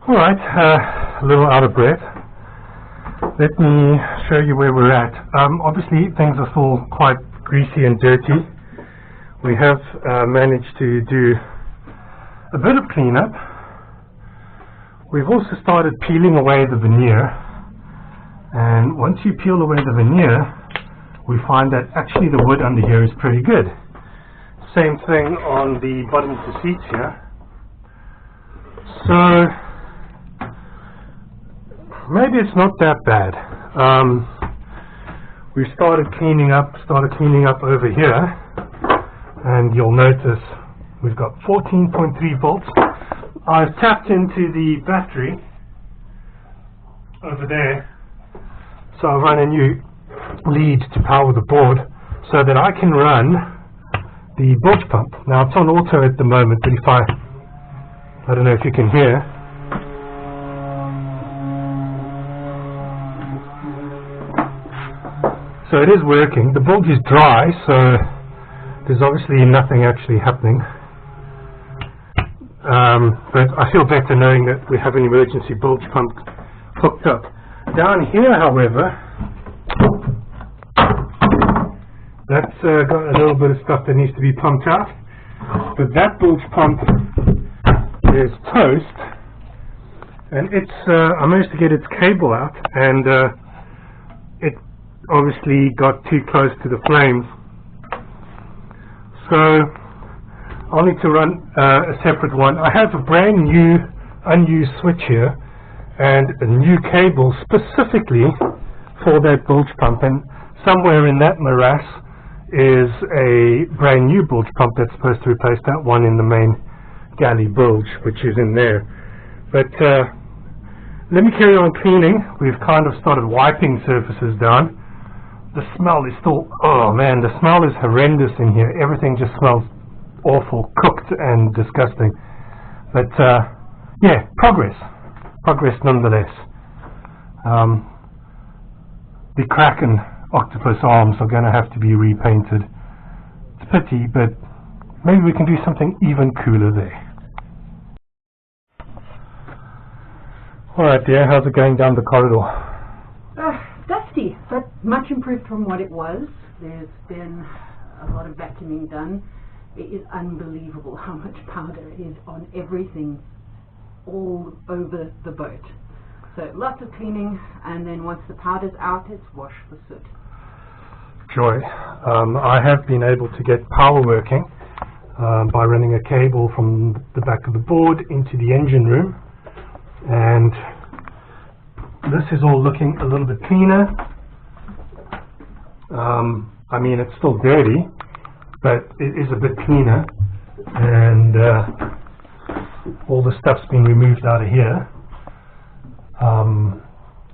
Alright, a little out of breath. Let me show you where we're at. Obviously things are still quite greasy and dirty. We have managed to do a bit of cleanup. We've also started peeling away the veneer, and once you peel away the veneer we find that actually the wood under here is pretty good. Same thing on the bottom of the seats here. So maybe it's not that bad. We started cleaning up over here, and you'll notice we've got 14.3 volts. I've tapped into the battery over there, so I've run a new lead to power the board so that I can run the bilge pump. Now it's on auto at the moment, but if I don't know if you can hear. So it is working. The bilge is dry, so there's obviously nothing actually happening. But I feel better knowing that we have an emergency bilge pump hooked up. Down here, however, that's got a little bit of stuff that needs to be pumped out. But that bilge pump is toast, and it's I managed to get its cable out, and it obviously got too close to the flames. So I'll need to run a separate one. I have a brand new unused switch here and a new cable specifically for that bilge pump, and somewhere in that morass is a brand new bilge pump that's supposed to replace that one in the main galley bilge, which is in there. But let me carry on cleaning. We've kind of started wiping surfaces down. The smell is still, oh man, the smell is horrendous in here. Everything just smells awful, cooked and disgusting. But yeah, progress nonetheless. The Kraken octopus arms are going to have to be repainted. It's a pity, but maybe we can do something even cooler there. Alright dear, how's it going down the corridor? Dusty, but much improved from what it was. There's been a lot of vacuuming done. It is unbelievable how much powder is on everything all over the boat. So lots of cleaning, and then once the powder's out, it's wash the soot. Joy. I have been able to get power working by running a cable from the back of the board into the engine room, and this is all looking a little bit cleaner. I mean, it's still dirty, but it is a bit cleaner, and all the stuff's been removed out of here.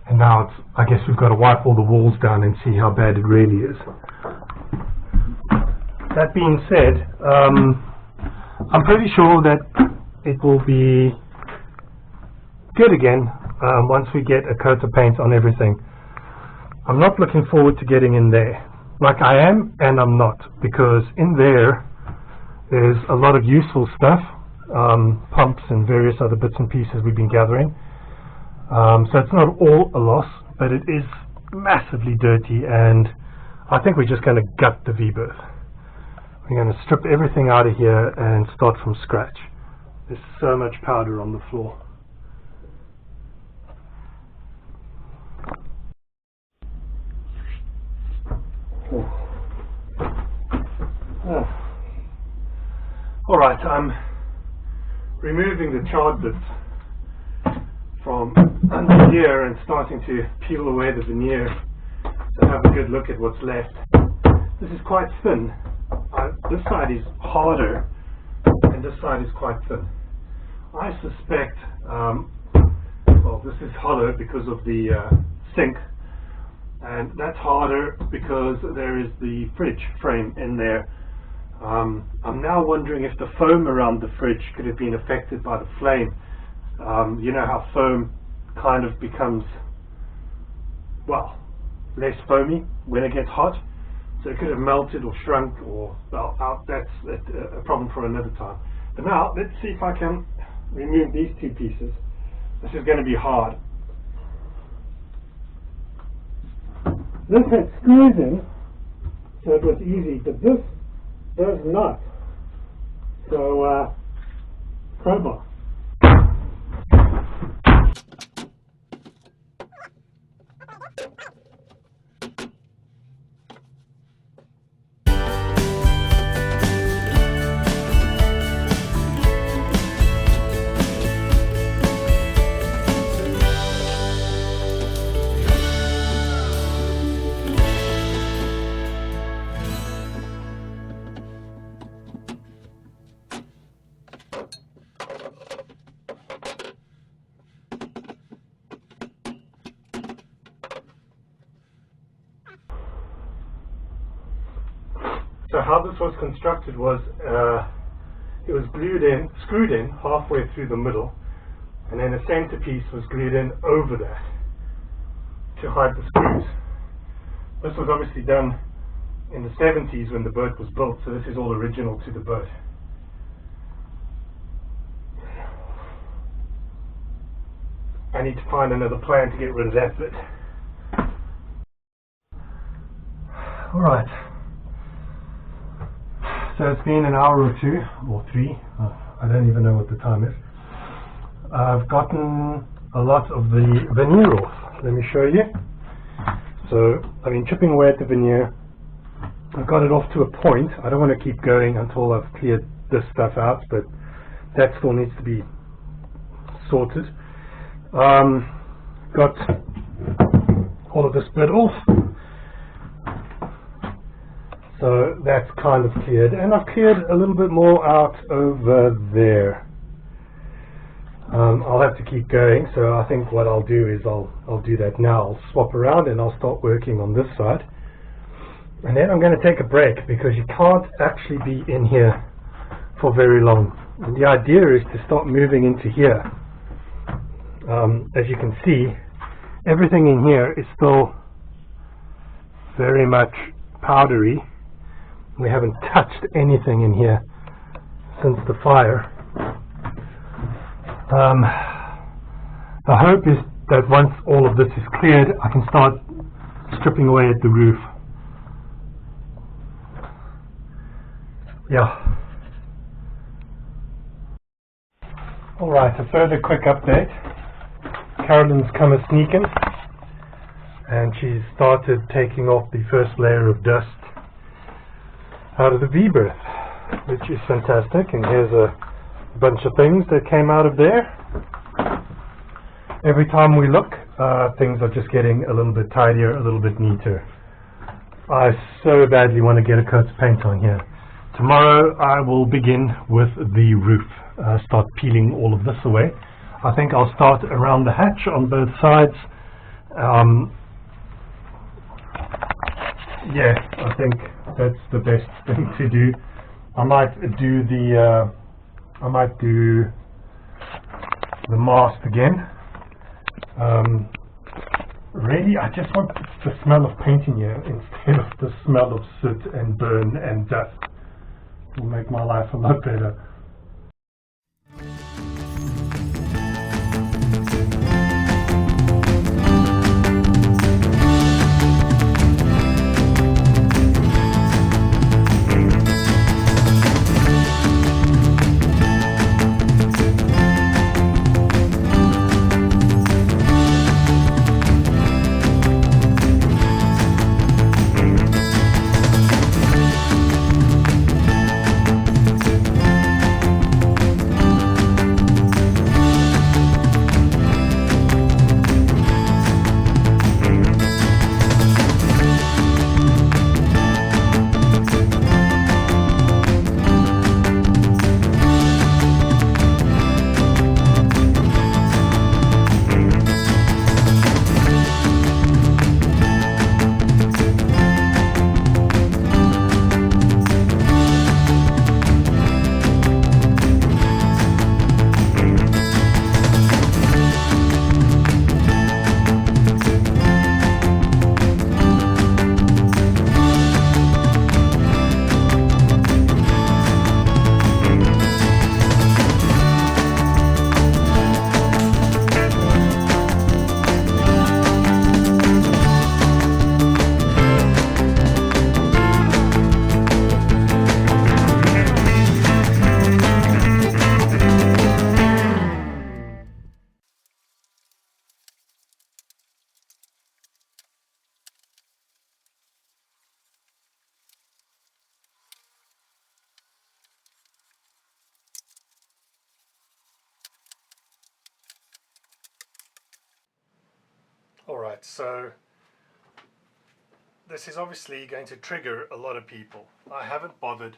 And now it's, I guess we've got to wipe all the walls down and see how bad it really is. That being said, I'm pretty sure that it will be good again once we get a coat of paint on everything. I'm not looking forward to getting in there. Like I am and I'm not, because in there is a lot of useful stuff, pumps and various other bits and pieces we've been gathering. So it's not all a loss, but it is massively dirty, and I think we're just going to gut the V-berth. We're going to strip everything out of here and start from scratch. There's so much powder on the floor. Alright, I'm removing the charred bits from under here and starting to peel away the veneer to have a good look at what's left. This is quite thin. This side is harder and this side is quite thin. I suspect, well, this is hollow because of the sink, and that's harder because there is the fridge frame in there. I'm now wondering if the foam around the fridge could have been affected by the flame. You know how foam kind of becomes, well, less foamy when it gets hot, so it could have melted or shrunk, or, well, that's a problem for another time. But now let's see if I can remove these two pieces This is going to be hard. This had screws in, so it was easy, but this does not. So, crowbar. So how this was constructed was, it was screwed in halfway through the middle, and then a centerpiece was glued in over that to hide the screws. This was obviously done in the 70s when the boat was built, so this is all original to the boat. I need to find another plan to get rid of that bit. Alright. So it's been an hour or two, or three, I don't even know what the time is. I've gotten a lot of the veneer off. Let me show you. So, I've been chipping away at the veneer. I've got it off to a point. I don't want to keep going until I've cleared this stuff out, but that still needs to be sorted. Got all of this bit off. So that's kind of cleared, and I've cleared a little bit more out over there. I'll have to keep going, so I think what I'll do is I'll do that now. I'll swap around and I'll start working on this side, and then I'm going to take a break because you can't actually be in here for very long. And the idea is to start moving into here. As you can see, everything in here is still very much powdery. We haven't touched anything in here since the fire. The hope is that once all of this is cleared, I can start stripping away at the roof. Yeah. Alright, a further quick update. Carolyn's come a sneaking, and she's started taking off the first layer of dust out of the V-berth, which is fantastic. And here's a bunch of things that came out of there. Every time we look, things are just getting a little bit tidier, a little bit neater. I so badly want to get a coat of paint on here. Tomorrow I will begin with the roof, start peeling all of this away. I think I'll start around the hatch on both sides. Yeah, I think that's the best thing to do. I might do the mast again. Really, I just want the smell of paint in here instead of the smell of soot and burn and dust. It will make my life a lot better. Alright, so this is obviously going to trigger a lot of people. I haven't bothered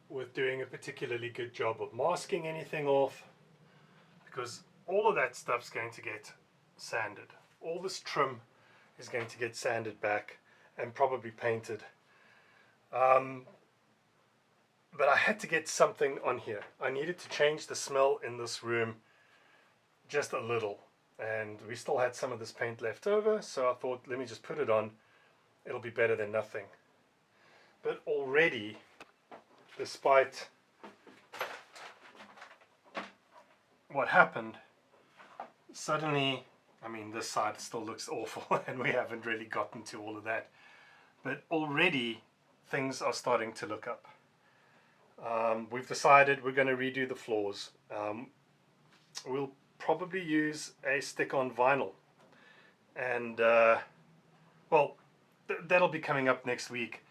with doing a particularly good job of masking anything off, because all of that stuff's going to get sanded. All this trim is going to get sanded back and probably painted. But I had to get something on here. I needed to change the smell in this room just a little, and we still had some of this paint left over, so I thought, let me just put it on. It'll be better than nothing. But already, despite what happened, suddenly, I mean, this side still looks awful and we haven't really gotten to all of that, but already things are starting to look up. We've decided we're going to redo the floors. We'll probably use a stick-on vinyl, and well, that'll be coming up next week.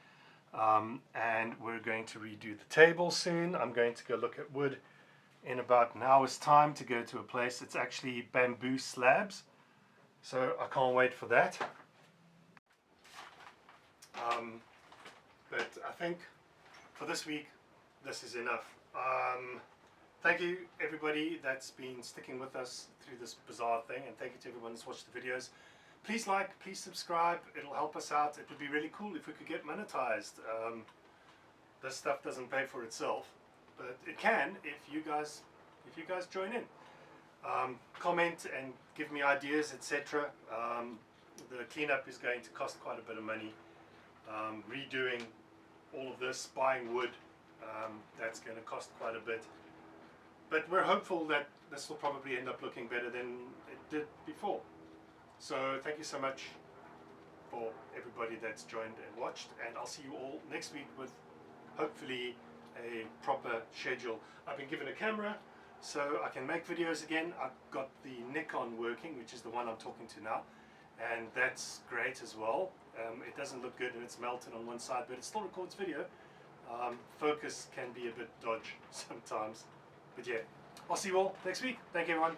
And we're going to redo the table soon. I'm going to go look at wood in about an hour's time to go to a place. It's actually bamboo slabs, so I can't wait for that. But I think for this week this is enough. Thank you everybody that's been sticking with us through this bizarre thing, and thank you to everyone that's watched the videos. Please like, please subscribe, it'll help us out. It would be really cool if we could get monetized. This stuff doesn't pay for itself, but it can if you guys join in. Comment and give me ideas, etc. The cleanup is going to cost quite a bit of money. Redoing all of this, buying wood, that's going to cost quite a bit. But we're hopeful that this will probably end up looking better than it did before. So thank you so much for everybody that's joined and watched, and I'll see you all next week with hopefully a proper schedule. I've been given a camera so I can make videos again. I've got the Nikon working, which is the one I'm talking to now, and that's great as well. It doesn't look good and it's melted on one side, but it still records video. Focus can be a bit dodgy sometimes, but yeah, I'll see you all next week. Thank you everyone.